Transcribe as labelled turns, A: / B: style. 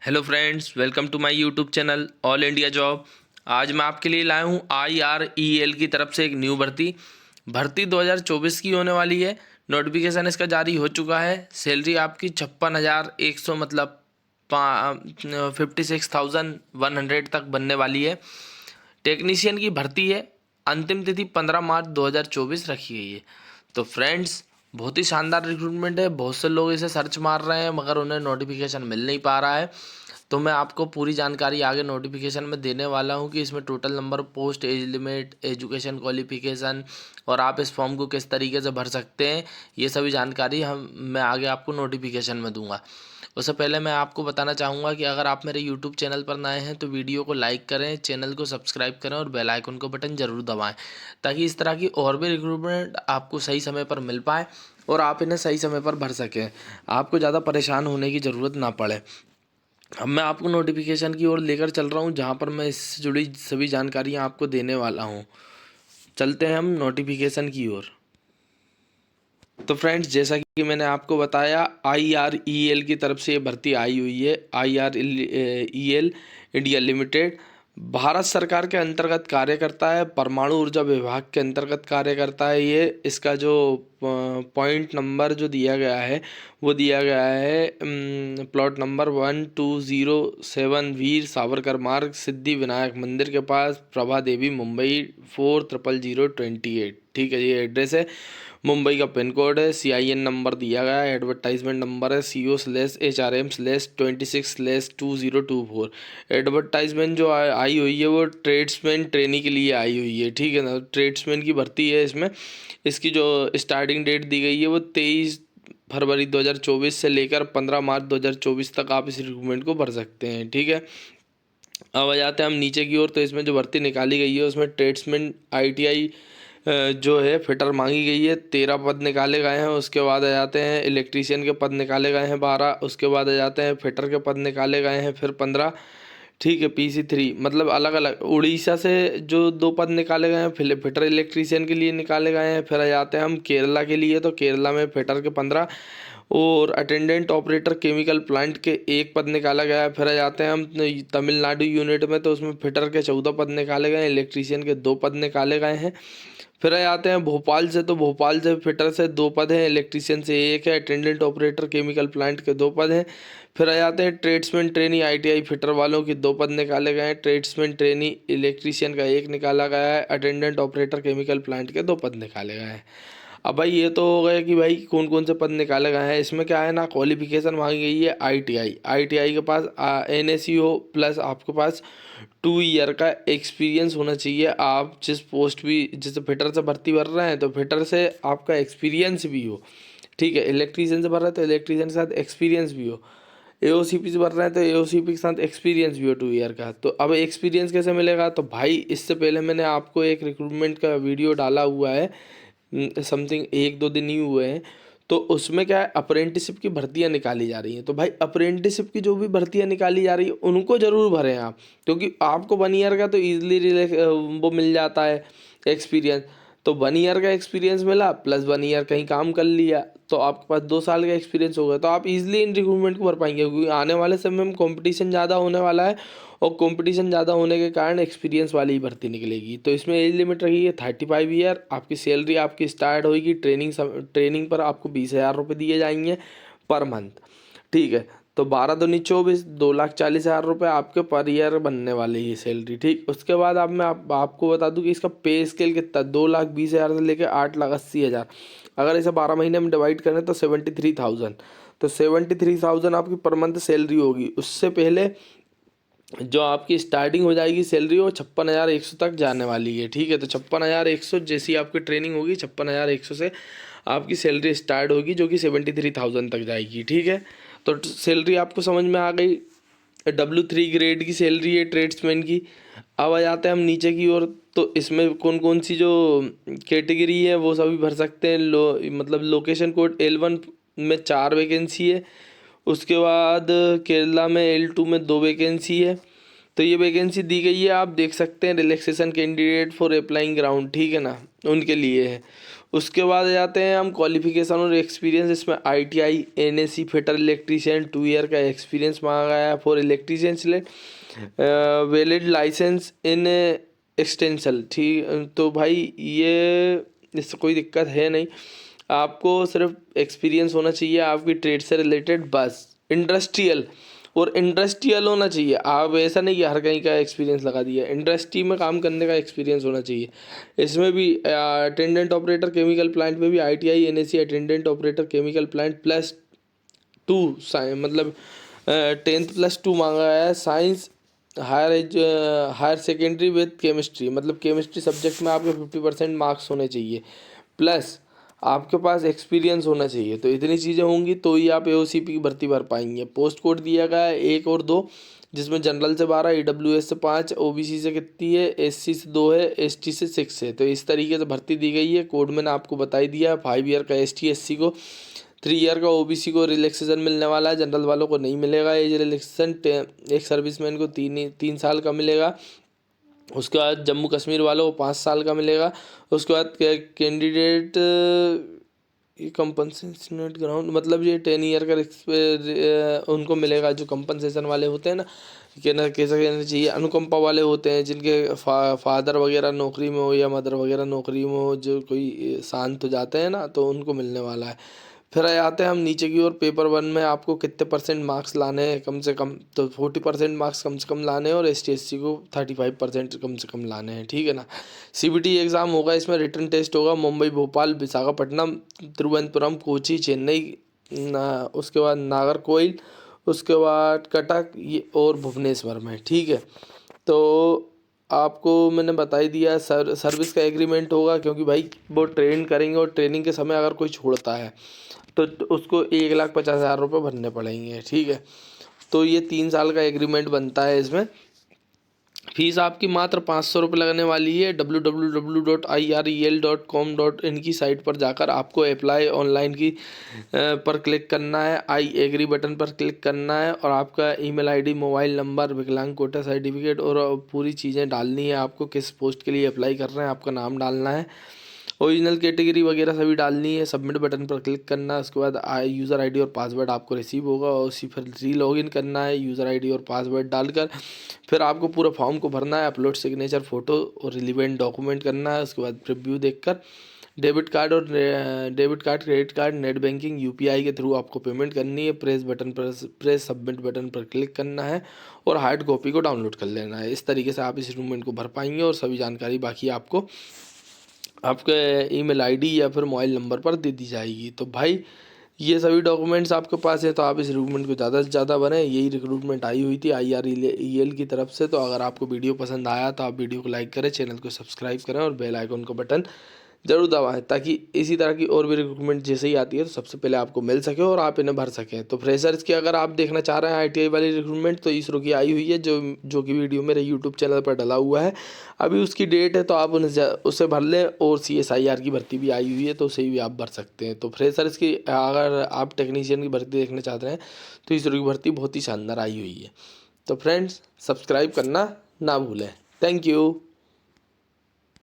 A: Hello friends, welcome to my YouTube channel all India job. आज मैं आपके लिए लाया हूँ IREL की तरफ से एक न्यू भर्ती 2024 की होने वाली है। नोटिफिकेशन इसका जारी हो चुका है। सैलरी आपकी 56,100 मतलब 56,100 तक बनने वाली है। टेक्नीशियन की भर्ती है। अंतिम तिथि 15 मार्च 2024 रखी गई है। तो फ्रेंड्स, बहुत ही शानदार रिक्रूटमेंट है। बहुत से लोग इसे सर्च मार रहे हैं मगर उन्हें नोटिफिकेशन मिल नहीं पा रहा है। तो मैं आपको पूरी जानकारी आगे नोटिफिकेशन में देने वाला हूं कि इसमें total number, post, age limit, education qualification और आप इस फॉर्म को किस तरीके से भर सकते हैं, ये सभी जानकारी मैं आगे आपको नोटिफिकेशन में दूंगा। उससे पहले मैं आपको बताना चाहूँगा कि अगर आप मेरे यूट्यूब चैनल पर नए हैं तो वीडियो को लाइक करें, चैनल को सब्सक्राइब करें और बेल आइकन को बटन ज़रूर दबाएं, ताकि इस तरह की और भी रिक्रूटमेंट आपको सही समय पर मिल पाए और आप इन्हें सही समय पर भर सकें, आपको ज़्यादा परेशान होने की ज़रूरत ना पड़े। अब मैं आपको नोटिफिकेशन की ओर लेकर चल रहा हूँ, जहाँ पर मैं इससे जुड़ी सभी जानकारियाँ आपको देने वाला हूँ। चलते हैं हम नोटिफिकेशन की ओर। तो फ्रेंड्स, जैसा कि मैंने आपको बताया, IREL की तरफ से ये भर्ती आई हुई है। IREL इंडिया लिमिटेड भारत सरकार के अंतर्गत कार्य करता है। परमाणु ऊर्जा विभाग के अंतर्गत कार्य करता है। ये इसका जो पॉइंट नंबर जो दिया गया है वो दिया गया है प्लॉट नंबर 1207, वीर सावरकर मार्ग, सिद्धि विनायक मंदिर के पास, प्रभा देवी, मुंबई 400028। ठीक है, ये एड्रेस है। मुंबई का पिन कोड है। CIN नंबर दिया गया है। एडवर्टाइजमेंट नंबर है CO/HRM/26/2024। एडवर्टाइजमेंट जो आई हुई है वो ट्रेड्समैन ट्रेनी के लिए आई हुई है। ठीक है ना, ट्रेड्समैन की भर्ती है इसमें। इसकी जो स्टार्टिंग डेट दी गई है वो 23 फरवरी 2024 से लेकर 15 मार्च 2024 तक आप इस रिक्रूटमेंट को भर सकते हैं। ठीक है, अब आ जाते हैं हम नीचे की ओर। तो इसमें जो भर्ती निकाली गई है उसमें ट्रेड्समैन ITI जो है फिटर मांगी गई है। 13 पद निकाले गए हैं। उसके बाद आ जाते हैं इलेक्ट्रीशियन के पद निकाले गए हैं 12। उसके बाद आ जाते हैं फिटर के पद निकाले गए हैं फिर 15। ठीक है, PC3 मतलब अलग अलग उड़ीसा से जो 2 पद निकाले गए हैं फिटर इलेक्ट्रीशियन के लिए निकाले गए हैं। फिर आ जाते हैं हम केरला के लिए। तो केरला में फिटर के 15 और अटेंडेंट ऑपरेटर केमिकल प्लांट के 1 पद निकाला गया है। फिर आ जाते हैं हम तमिलनाडु यूनिट में। तो उसमें फिटर के 14 पद निकाले गए हैं, इलेक्ट्रीशियन के 2 पद निकाले गए हैं। फिर आ जाते हैं भोपाल से। तो भोपाल से फिटर से 2 पद हैं, इलेक्ट्रीशियन से 1 है, अटेंडेंट ऑपरेटर केमिकल प्लांट के 2 पद हैं। फिर आ जाते हैं ट्रेड्समैन ट्रेनी ITI फिटर वालों के 2 पद निकाले गए हैं, ट्रेड्समैन ट्रेनी इलेक्ट्रीशियन का 1 निकाला गया है, अटेंडेंट ऑपरेटर केमिकल प्लांट के 2 पद निकाले गए हैं। अब भाई ये तो हो गया कि भाई कौन कौन से पद निकाले गए हैं। इसमें क्या है ना, क्वालिफिकेशन मांगी गई है ITI के पास NSEO प्लस आपके पास 2 ईयर का एक्सपीरियंस होना चाहिए। आप जिस पोस्ट भी जैसे फिटर से भर्ती भर रहे हैं तो फिटर से आपका एक्सपीरियंस भी हो। ठीक है, इलेक्ट्रीशियन से भर रहे हैं तो इलेक्ट्रीशियन के साथ एक्सपीरियंस भी हो। AOCP से भर रहे हैं तो AOCP के साथ एक्सपीरियंस भी हो 2 ईयर का। तो अब एक्सपीरियंस कैसे मिलेगा? तो भाई इससे पहले मैंने आपको एक रिक्रूटमेंट का वीडियो डाला हुआ है, समथिंग 1-2 दिन ही हुए हैं। तो उसमें क्या है, अप्रेंटिसिप की भर्तियां निकाली जा रही हैं। तो भाई अप्रेंटिसिप की जो भी भर्तियां निकाली जा रही है उनको ज़रूर भरें आप, क्योंकि आपको 1 ईयर का तो ईजिली वो मिल जाता है एक्सपीरियंस। तो 1 ईयर का एक्सपीरियंस मिला प्लस 1 ईयर कहीं काम कर लिया तो आपके पास 2 साल का एक्सपीरियंस होगा। तो आप इजीली इन रिक्रूटमेंट को भर पाएंगे, क्योंकि आने वाले समय में कंपटीशन ज़्यादा होने वाला है और कंपटीशन ज़्यादा होने के कारण एक्सपीरियंस वाली ही भर्ती निकलेगी। तो इसमें एज लिमिट रही है 35 ईयर। आपकी सैलरी आपकी स्टार्ट होगी ट्रेनिंग पर आपको 20,000 रुपये दिए जाएंगे पर मंथ। ठीक है, तो 12 दूनी 24, 2,40,000 रुपये आपके पर ईयर बनने वाली है सैलरी। ठीक, उसके बाद मैं आपको बता दूं कि इसका पे स्केल कितना, 2,20,000 से लेकर 8,80,000। अगर इसे 12 महीने में डिवाइड करें तो 73,000। तो 73,000 आपकी पर मंथ सैलरी होगी। उससे पहले जो आपकी स्टार्टिंग हो जाएगी सैलरी वो 56,100 तक जाने वाली है। ठीक है, तो 56,100 जैसी आपकी ट्रेनिंग होगी 56,100 से आपकी सैलरी स्टार्ट होगी, जो कि 73,000 तक जाएगी। ठीक है, तो सैलरी आपको समझ में आ गई। W3 ग्रेड की सैलरी है ट्रेड्समैन की। अब आ जाते हैं हम नीचे की ओर। तो इसमें कौन कौन सी जो कैटेगरी है वो सभी भर सकते हैं। मतलब लोकेशन कोड L1 में 4 वैकेंसी है। उसके बाद केरला में L2 में 2 वैकेंसी है। तो ये वैकेंसी दी गई है, आप देख सकते हैं, relaxation candidate for applying ground. ठीक है ना, उनके लिए है। उसके बाद जाते हैं हम क्वालिफिकेशन और एक्सपीरियंस। इसमें ITI NAC fitter electrician 2 year का एक्सपीरियंस मांगा गया है for electrician select, valid license in extension. ठीक, तो भाई ये इससे कोई दिक्कत है नहीं, आपको सिर्फ एक्सपीरियंस होना चाहिए आपकी ट्रेड से रिलेटेड बस। इंडस्ट्रियल और इंडस्ट्रियल होना चाहिए, आप ऐसा नहीं कि हर कहीं का एक्सपीरियंस लगा दिया, इंडस्ट्री में काम करने का एक्सपीरियंस होना चाहिए। इसमें भी अटेंडेंट ऑपरेटर केमिकल प्लांट में भी ITI NAC attendant operator chemical plant +2 मतलब 10th +2 मांगा गया है। Science higher secondary with chemistry, मतलब केमिस्ट्री सब्जेक्ट में आपके 50% मार्क्स होने चाहिए, प्लस आपके पास एक्सपीरियंस होना चाहिए। तो इतनी चीज़ें होंगी तो ही आप AOCP की भर्ती भर पाएंगे। पोस्ट कोड दिया गया है 1 और 2, जिसमें जनरल से 12, EWS से 5, OBC से कितनी है, SC से 2 है, ST से 6 है। तो इस तरीके से भर्ती दी गई है। कोड मैंने आपको बता ही दिया, 5 ईयर का ST SC को, 3 ईयर का OBC को रिलैक्सेशन मिलने वाला है, जनरल वालों को नहीं मिलेगा एज रिलैक्सेशन। एक सर्विसमैन को 3 साल का मिलेगा। उसके बाद जम्मू कश्मीर वालों को 5 साल का मिलेगा। उसके बाद कैंडिडेट कंपनसेशनेट ग्राउंड, मतलब ये 10 ईयर का उनको मिलेगा जो कंपनसेशन वाले होते हैं ना, कैसा कहना चाहिए, अनुकंपा वाले होते हैं, जिनके फादर वगैरह नौकरी में हो या मदर वगैरह नौकरी में हो, जो कोई शांत हो जाते हैं ना, तो उनको मिलने वाला है। फिर आते हैं हम नीचे की ओर। पेपर 1 में आपको कितने % मार्क्स लाने हैं कम से कम, तो 40% मार्क्स कम से कम लाने हैं, और ST SC को 35% कम से कम लाने हैं, ठीक है ना। CBT एग्ज़ाम होगा, इसमें रिटन टेस्ट होगा मुंबई, भोपाल, विशाखापट्टनम, तिरुवनंतपुरम, कोची, चेन्नई, उसके बाद नागरकोइल, उसके बाद कटक ये और भुवनेश्वर में, ठीक है। तो आपको मैंने बता ही दिया। सर्विस का एग्रीमेंट होगा, क्योंकि भाई वो ट्रेन करेंगे और ट्रेनिंग के समय अगर कोई छोड़ता है तो उसको 1,50,000 रुपये भरने पड़ेंगे, ठीक है। तो ये 3 साल का एग्रीमेंट बनता है। इसमें फीस आपकी मात्र 500 रुपये लगने वाली है। www.irel.com.in की साइट पर जाकर आपको अप्लाई ऑनलाइन की पर क्लिक करना है, आई एग्री बटन पर क्लिक करना है, और आपका ईमेल ID, मोबाइल नंबर, विकलांग कोटा सर्टिफिकेट और पूरी चीज़ें डालनी है। आपको किस पोस्ट के लिए अप्लाई कर रहे हैं, आपका नाम डालना है, ओरिजिनल कैटेगरी वगैरह सभी डालनी है। सबमिट बटन पर क्लिक करना है। उसके बाद यूज़र ID और पासवर्ड आपको रिसीव होगा, और उसी पर लॉगिन करना है यूज़र ID और पासवर्ड डालकर। फिर आपको पूरा फॉर्म को भरना है, अपलोड सिग्नेचर, फ़ोटो और रिलीवेंट डॉक्यूमेंट करना है। उसके बाद प्रीव्यू देखकर debit card, credit card, net banking, UPI के थ्रू आपको पेमेंट करनी है। प्रेस सबमिट बटन पर क्लिक करना है और हार्ड कॉपी को डाउनलोड कर लेना है। इस तरीके से आप इस रिक्रूटमेंट को भर पाएंगे, और सभी जानकारी बाकी आपको आपके ईमेल ID या फिर मोबाइल नंबर पर दे दी जाएगी। तो भाई ये सभी डॉक्यूमेंट्स आपके पास है, तो आप इस रिक्रूटमेंट को ज़्यादा से ज़्यादा बनाएं। यही रिक्रूटमेंट आई हुई थी IREL की तरफ से। तो अगर आपको वीडियो पसंद आया तो आप वीडियो को लाइक करें, चैनल को सब्सक्राइब करें और बेल आइकन का बटन ज़रूर दबाएं, ताकि इसी तरह की और भी रिक्रूटमेंट जैसे ही आती है तो सबसे पहले आपको मिल सके और आप इन्हें भर सकें। तो फ्रेशर्स की अगर आप देखना चाह रहे हैं ITI वाली रिक्रूटमेंट, तो इसरो की आई हुई है, जो कि वीडियो मेरे यूट्यूब चैनल पर डला हुआ है। अभी उसकी डेट है, तो आप उसे भर लें। और CSIR की भर्ती भी आई हुई है, तो उसे भी आप भर सकते हैं। तो फ्रेशर्स की अगर आप टेक्नीशियन की भर्ती देखना चाहते हैं तो इसरो की भर्ती बहुत ही शानदार आई हुई है। तो फ्रेंड्स, सब्सक्राइब करना ना भूलें। Thank you.